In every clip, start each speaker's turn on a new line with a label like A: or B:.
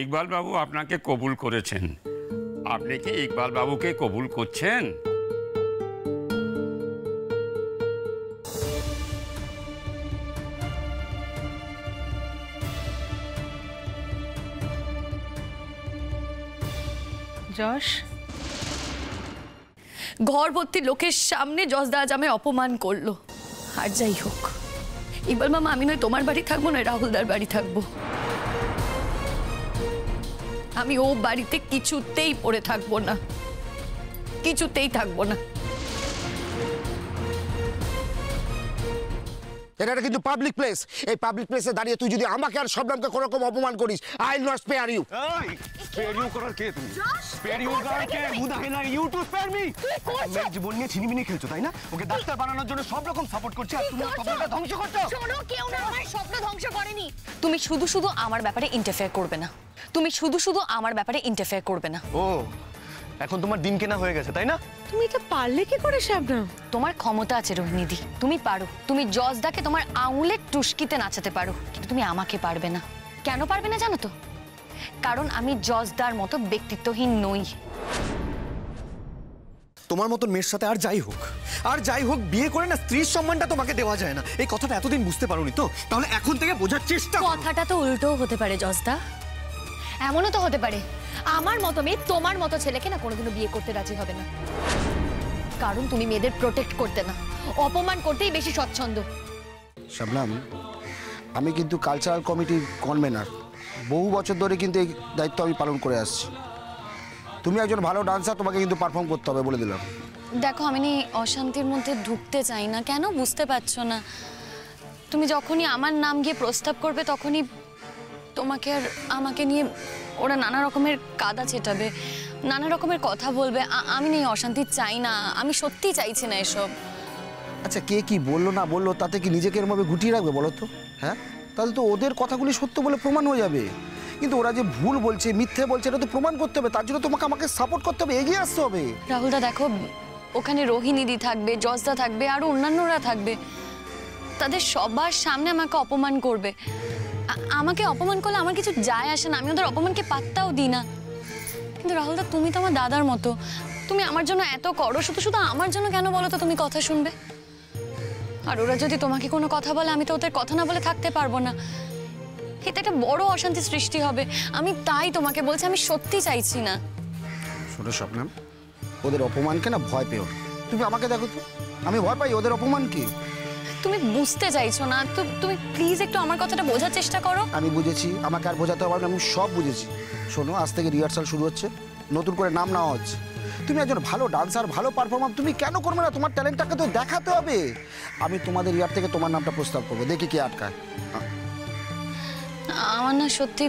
A: ইকবাল বাবু আপনাকে কবুল করেছেন। আপনি কি ইকবাল বাবুকে কবুল করছেন?
B: যশ, ঘর ভর্তি লোকের সামনে যশদা আজ আমায় অপমান করলো। আর যাই হোক, ইকবাল মামা, আমি নয় তোমার বাড়ি থাকবো, নয় রাহুলদার বাড়ি থাকবো। আমি ও বাড়িতে কিছুতেই পড়ে থাকবো না, কিছুতেই থাকবো না।
C: এটা কিন্তু পাবলিক প্লেস। এই পাবলিক প্লেসে দাঁড়িয়ে তুই যদি আমাকে আর শবনমকে কোনো রকম অপমান করিস, I will not spare you.
D: Spare you করার কে তুমি? স্পেয়ার ইউ করার কে? মুদাহিনা ইউ টু স্পেয়ার মি। মেয়ের জীবন নিয়ে ছিনিমিনি খেলছো তাই না? ওকে ডাক্তার বানানোর জন্য সব রকম সাপোর্ট করছে আর তুমি স্বপ্নটা ধ্বংস করছো।
E: শোনো, কেউ না আমার স্বপ্ন ধ্বংস করেনি। তুমি শুধু শুধু আমার ব্যাপারে ইন্টারফেয়ার করবে না। তুমি শুধু শুধু আমার ব্যাপারে ইন্টারফেয়ার করবে না।
D: ও, এখন তোমার দিন কেনা হয়ে গেছে তাই না?
E: তুমি এটা পারলে কি করে শাবনম? তোমার ক্ষমতা আছে রোহিণীদি, তুমি পারো। তুমি যশদাকে তোমার আঙুলের টুসকিতে নাচাতে পারো, কিন্তু তুমি আমাকে পারবে না। কেন পারবে না জানো তো? কারণ আমি যশদার মতো ব্যক্তিত্বহীন নই।
D: তোমার মতন মেয়ের সাথে আর যাই হোক বিয়ে করে না স্ত্রীর সম্মানটা তোমাকে দেওয়া যায় না। এই কথাটা এতদিন বুঝতে পারোনি তো? তাহলে এখন থেকে বোঝার চেষ্টা করো।
E: কথাটা তো উল্টোও হতে পারে যশদা। এমনও তো হতে পারে আমার মতো মেয়ে তোমার মতো ছেলেকে না কোনোদিনও বিয়ে করতে রাজি হবে না। কারণ তুমি মেয়েদের প্রোটেক্ট করতে না, অপমান করতেই বেশি স্বচ্ছন্দ।
C: শবনম, আমি কিন্তু কালচারাল কমিটির কনভেনার। বহু বছর ধরে কিন্তু এই দায়িত্ব আমি পালন করে আসছি। তুমি একজন ভালো ডান্সার, তোমাকে কিন্তু পারফর্ম করতে হবে, বলে দিলাম।
E: দেখো, আমি অশান্তির মধ্যে ঢুকতে চাই না। কেন বুঝতে পারছো না? তুমি যখনই আমার নাম গিয়ে প্রস্তাব করবে, তখনই তোমাকে আর আমাকে নিয়ে ওরা নানা রকমের কাদা ছেটাবে, নানা রকমের কথা বলবে। আমি অশান্তি চাই না, আমি সত্যি চাইছি না এসব।
C: আচ্ছা, কে কি বললো না বললো তাতে কি নিজেকে এরমভাবে গুটিয়ে রাখবে বলো তো? হ্যাঁ, তাহলে তো ওদের কথাগুলি সত্য বলে প্রমাণ হয়ে যাবে। কিন্তু ওরা যে ভুল বলছে, মিথ্যে বলছে, এটা তো প্রমাণ করতে হবে। তার জন্য তোমাকে আমাকে সাপোর্ট করতে হবে, এগিয়ে আসতে হবে।
E: রাহুলদা দেখো, ওখানে রোহিণীদি থাকবে, যশদা থাকবে, আরো অন্যান্যরা থাকবে। তাদের সবার সামনে আমাকে অপমান করবে। আমাকে অপমান করলে আমার কিছু যায় আসে না, আমি ওদের অপমানকে পাত্তাও দিই না। কিন্তু রাহুলদা, তুমি তো আমার দাদার মতো, তুমি আমার জন্য এত করো, শুধু শুধু আমার জন্য কেন বলো তো তুমি কথা শুনবে? আর ওরা যদি তোমাকে কোনো কথা বলে, আমি তো ওদের কথা না বলে থাকতে পারবো না। এতে একটা বড় অশান্তি সৃষ্টি হবে। আমি তাই তোমাকে বলছি, আমি সত্যি চাইছি না।
C: শোনো শবনম, ওদের অপমানকে না ভয় পেও। তুমি আমাকে দেখো তো, আমি ভয় পাই ওদের অপমানকে?
E: তুমি বুঝতে চাইছো না তো, তুমি প্লিজ একটু আমার কথাটা বোঝার চেষ্টা করো।
C: আমি বুঝেছি, আমাকে আর বোঝাতে হবে না, আমি সব বুঝেছি। শোনো, আজ থেকে রিহার্সাল শুরু হচ্ছে, নতুন করে নাম নেওয়া হচ্ছে। তুমি একজন ভালো ডান্সার, ভালো পারফর্মার, তুমি কেন করবে না? তোমার ট্যালেন্টটাকে তো দেখাতে হবে। আমি তোমাদের ইয়ার থেকে তোমার নামটা প্রস্তাব করবো, দেখি কে আটকায়।
E: আমার না সত্যি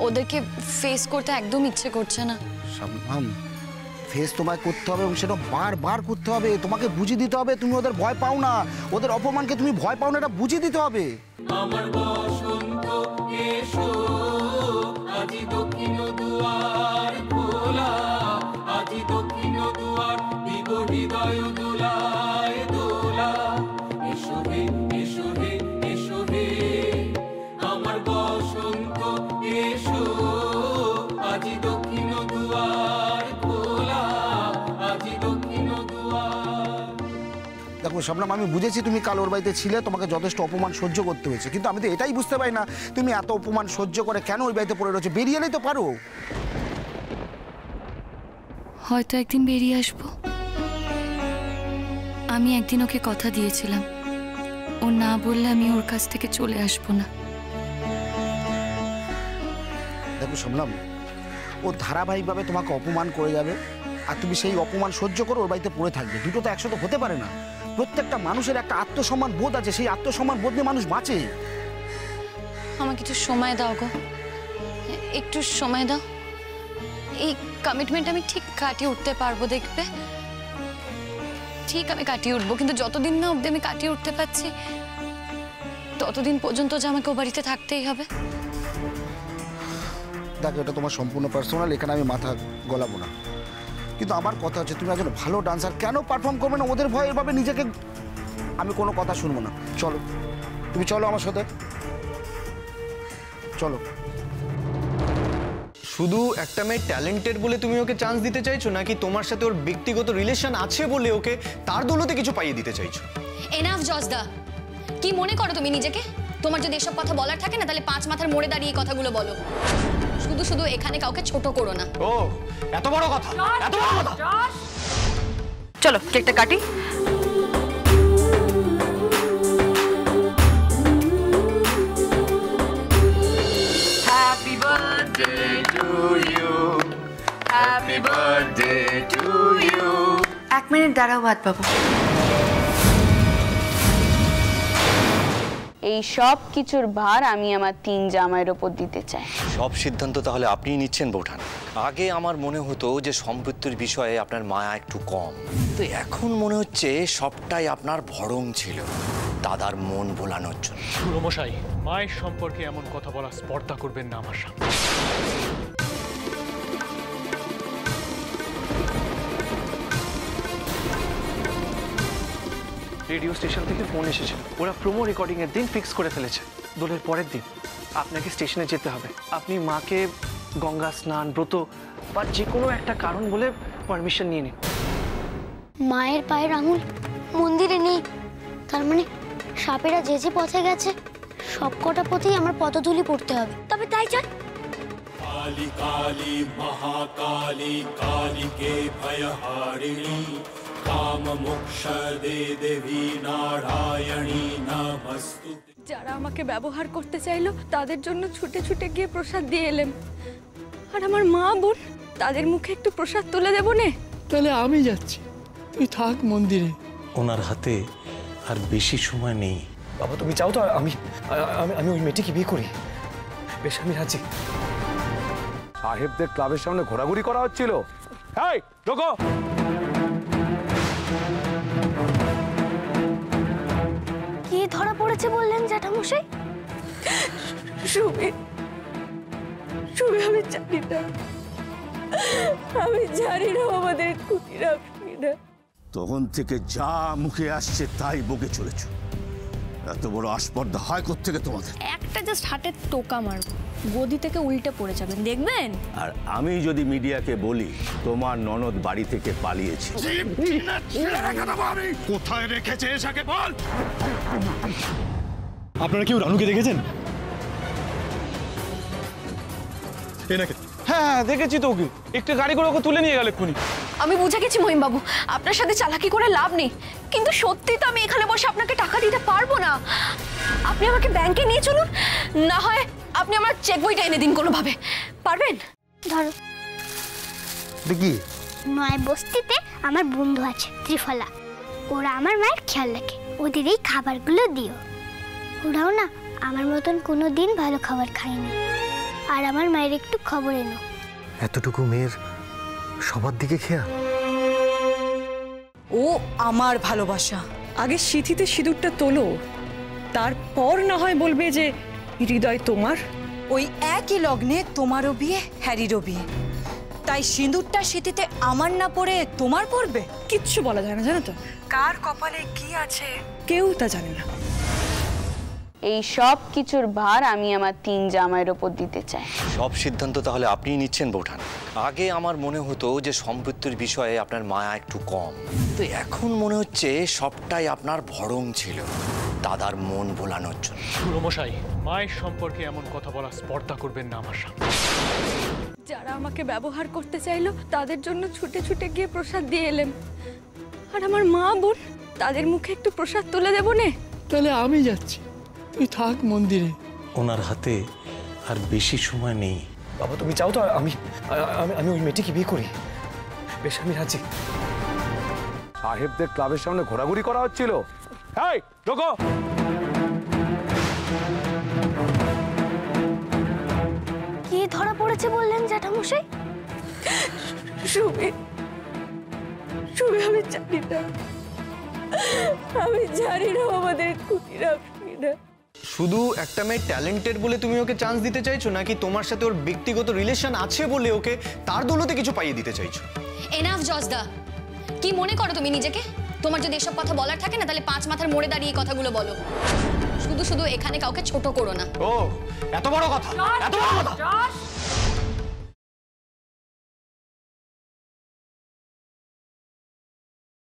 E: ওদেরকে ফেস করতে একদম ইচ্ছে করছে না।
C: শবনম, ফেস তোমায় করতে হবে এবং সেটা বারবার করতে হবে। তোমাকে বুঝিয়ে দিতে হবে তুমি ওদের ভয় পাও না, ওদের অপমানকে তুমি ভয় পাও না, এটা বুঝিয়ে দিতে হবে।
F: আমার বসন্ত এসো, আজি দক্ষিণ দুয়ার খোলা, আজি দক্ষিণ দুয়ার দিব হৃদয় দোলায় দোলা। এসো হে, এসো হে, এসো হে, আমার বসন্ত এসো, আজি দক্ষিণ দুয়ার খোলা, আজি দক্ষিণ দুয়ার।
C: দেখো শবনম, আমি বুঝেছি তুমি কাল ওর বাড়িতে ছিলে, তোমাকে যথেষ্ট অপমান সহ্য করতে হয়েছে, কিন্তু আমি তো এটাই বুঝতে পারি না তুমি এত অপমান সহ্য করে কেন ওই বাড়িতে পড়ে রয়েছে। বেরিয়ে এলেই তো পারো।
B: হয়তো একদিন বেরিয়ে আসবো। আমি একদিন ওকে কথা দিয়েছিলাম, ও না বললে আমি ওর কাছ থেকে চলে আসবো না।
C: দেখো শবনম, ও ধারাবাহিকভাবে তোমাকে অপমান করে যাবে, আর তুমি সেই অপমান সহ্য করে ওর বাড়িতে পড়ে থাকবে। দুটো তো একসাথে হতে পারে না। প্রত্যেকটা মানুষের একটা আত্মসম্মান বোধ আছে, সেই আত্মসম্মান বোধ নিয়ে মানুষ বাঁচে।
E: আমার কিছু সময় দাও গো, একটু সময় দাও। এই কমিটমেন্ট আমি ঠিক কাটিয়ে উঠতে পারবো, দেখবে। ঠিক আমি কাটিয়ে উঠবো, কিন্তু যতদিন না অবধি আমি কাটিয়ে উঠতে পারছি, ততদিন পর্যন্ত যে আমাকে ও বাড়িতে থাকতেই হবে।
C: দেখো, এটা তোমার সম্পূর্ণ পার্সোনাল, এখানে আমি মাথা গলাবো না। কিন্তু আমার কথা হচ্ছে, তুমি একজন ভালো ডান্সার, কেন পারফর্ম করবে না? ওদের ভয় এভাবে নিজেকে। আমি কোনো কথা শুনবো না। চলো, তুমি চলো আমার সাথে, চলো।
D: শুধু একটা মেয়ে ট্যালেন্টেড বলে তুমি ওকে চান্স দিতে চাইছো, নাকি তোমার সাথে ওর ব্যক্তিগত রিলেশন আছে বলে ওকে তার দৌলতে কিছু পাইয়ে দিতে চাইছো?
E: এনাফ জজদা, কি মনে করো তুমি নিজেকে? তোমার যদি এসব কথা বলার থাকে না, তাহলে 5 মাথার মোড়ে দাঁড়িয়ে এই কথাগুলো বলো। শুধু শুধু এখানে কাউকে ছোট করো না।
D: ও এত বড় কথা, এত বড় কথা।
B: চলো কেকটা কাটি।
A: Happy birthday to you, happy birthday to you.
B: 1 minute দাঁড়াও বাদ বাবু।
G: এই সব কিছুর ভার আমি আমার 3 জামাইয়ের ওপর দিতে চাই।
H: সব সিদ্ধান্ত তাহলে আপনিই নিচ্ছেন বৌঠান? আগে আমার মনে হতো যে সম্পত্তির বিষয়ে আপনার মায়া একটু কম, তো এখন মনে হচ্ছে সবটাই আপনার ভরং ছিল দাদার মন ভোলানোর জন্য।
I: পুরমশাই, মায়ের সম্পর্কে এমন কথা বলা স্পর্ধা করবেন না আমার সামনে।
J: রেডিও স্টেশন থেকে ফোন এসেছিল, ওরা প্রোমো রেকর্ডিং এর দিন ফিক্স করে ফেলেছে। দোলের পরের দিন আপনাকে স্টেশনে যেতে হবে। আপনি মাকে গঙ্গা স্নান, ব্রত বা যে কোনো একটা কারণ বলে পারমিশন নিয়ে নিন।
K: মায়ের পায়ের আঙুল মন্দিরে নেই, তার মানে সাপেরা যে যে পথে গেছে সব কটা পথেই আমার পদধূলি পড়তে হবে। তবে তাই চাই।
F: काली काली महाकाली कालिके भयहारिणी काम मोक्ष दे देवी नारायणी नमस्तु।
B: যারা আমাকে ব্যবহার করতে চাইলো তাদের জন্য ছুটে ছুটে গিয়ে প্রসাদ দিয়ে এলাম, আর আমার মা বোন তাদের মুখে একটু প্রসাদ তুলে দেবো নে।
I: তাহলে আমি যাচ্ছি, তুই থাক মন্দিরে।
H: ওনার হাতে আর বেশি সময় নেই।
J: বাবা তুমি চাও তো আমি আমি ওই মেয়েটিকে বিয়ে করি? বেশ, আমি রাজি।
D: সাহেবদের ক্লাবের সামনে ঘোরাঘুরি করা হচ্ছিল। এই রোকো।
K: কে ধরা পড়েছে বললেন জ্যাঠামশাই?
B: সুবি, সুবি আমি জানি না, আমি জানি না আমাদের খুঁটিরা না।
L: তখন থেকে যা মুখে আসছে তাই বকে চলেছ। এত বড় আস্পর্ধা হয় কোত্থেকে তোমাদের?
B: একটা জাস্ট হাতের টোকা মারবো, গদি থেকে উল্টে পড়ে যাবেন, দেখবেন।
L: আর আমি যদি মিডিয়াকে বলি তোমার ননদ বাড়ি থেকে পালিয়েছে,
D: কোথায় রেখেছে এসে বল। আপনারা কেউ রানুকে দেখেছেন?
J: হ্যাঁ দেখেছি তো, ওকে একটা গাড়ি করে ওকে তুলে নিয়ে গেল এক্ষুনি।
B: আমি বুঝে গেছি মহিম বাবু, আপনার সাথে চালাকি করে লাভ নেই, কিন্তু সত্যি তো আমি এখানে বসে আপনাকে টাকা দিতে পারবো না। আপনি আমাকে ব্যাংকে নিয়ে চলুন, না হয় আপনি আমার চেক বইটা এনে দিন কোনোভাবে। পারবেন?
K: ধরো।
C: দেখি
K: নয় বস্তিতে আমার বন্ধু আছে ত্রিফলা, ওরা আমার মায়ের খেয়াল রাখে, ওদের এই খাবারগুলো দিও। ওরাও না আমার মতন কোনো দিন ভালো খাবার খায়নি, আর আমার মায়ের একটু খবর এনো।
D: এতটুকু মেয়ের সবার দিকে খেয়া।
M: ও আমার ভালোবাসা। আগে সিঁথিতে সিঁদুরটা তোলো, তারপর না হয় বলবে যে হৃদয় তোমার। ওই একই লগ্নে তোমারও বিয়ে, হ্যারিরও বিয়ে, তাই সিঁদুরটা সিঁথিতে আমার না পড়ে তোমার পড়বে? কিচ্ছু বলা যায় না, জানো তো? কার কপালে কি আছে কেউ তা জানে না।
G: এই সব কিছুর ভার আমি আমার 3 জামাইয়ের ওপর দিতে চাই।
H: সব সিদ্ধান্ত তাহলে আপনিই নিচ্ছেন বৌঠান? আগে আমার মনে হতো যে সম্পত্তির বিষয়ে আপনার মায়া একটু কম, তো এখন মনে হচ্ছে সবটাই আপনার ভরং ছিল দাদার মন ভোলানোর জন্য।
I: পুরমশাই, মায়ের সম্পর্কে এমন কথা বলা স্পর্ধা করবেন না আমার সামনে।
B: যারা আমাকে ব্যবহার করতে চাইলো তাদের জন্য ছুটে ছুটে গিয়ে প্রসাদ দিয়ে এলাম, আর আমার মা বোন তাদের মুখে একটু প্রসাদ তুলে দেবো নে।
I: তাহলে আমি যাচ্ছি, তুই থাক মন্দিরে।
H: ওনার হাতে আর বেশি সময় নেই।
J: বাবা তুমি চাও তো আমি আমি ওই মেয়েটিকে বিয়ে করি? বেশ, আমি রাজি।
D: সাহেবদের ক্লাবের সামনে ঘোরাঘুরি করা হচ্ছিল। এই রোকো।
K: কে ধরা পড়েছে বললেন জ্যাঠামশাই?
B: সুবি, সুবি আমি জানি না, আমি জানি না আমাদের খুঁটিরা না।
D: শুধু একটা মেয়ে ট্যালেন্টেড বলে তুমি ওকে চান্স দিতে চাইছো, নাকি তোমার সাথে ওর ব্যক্তিগত রিলেশন আছে বলে ওকে তার দৌলতে কিছু পাইয়ে দিতে চাইছো?
E: এনাফ জজদা, কি মনে করো তুমি নিজেকে? তোমার যদি এসব কথা বলার থাকে না, তাহলে 5 মাথার মোড়ে দাঁড়িয়ে এই কথাগুলো বলো। শুধু শুধু এখানে কাউকে ছোট করো না।
D: ও এত বড় কথা, এত বড় কথা।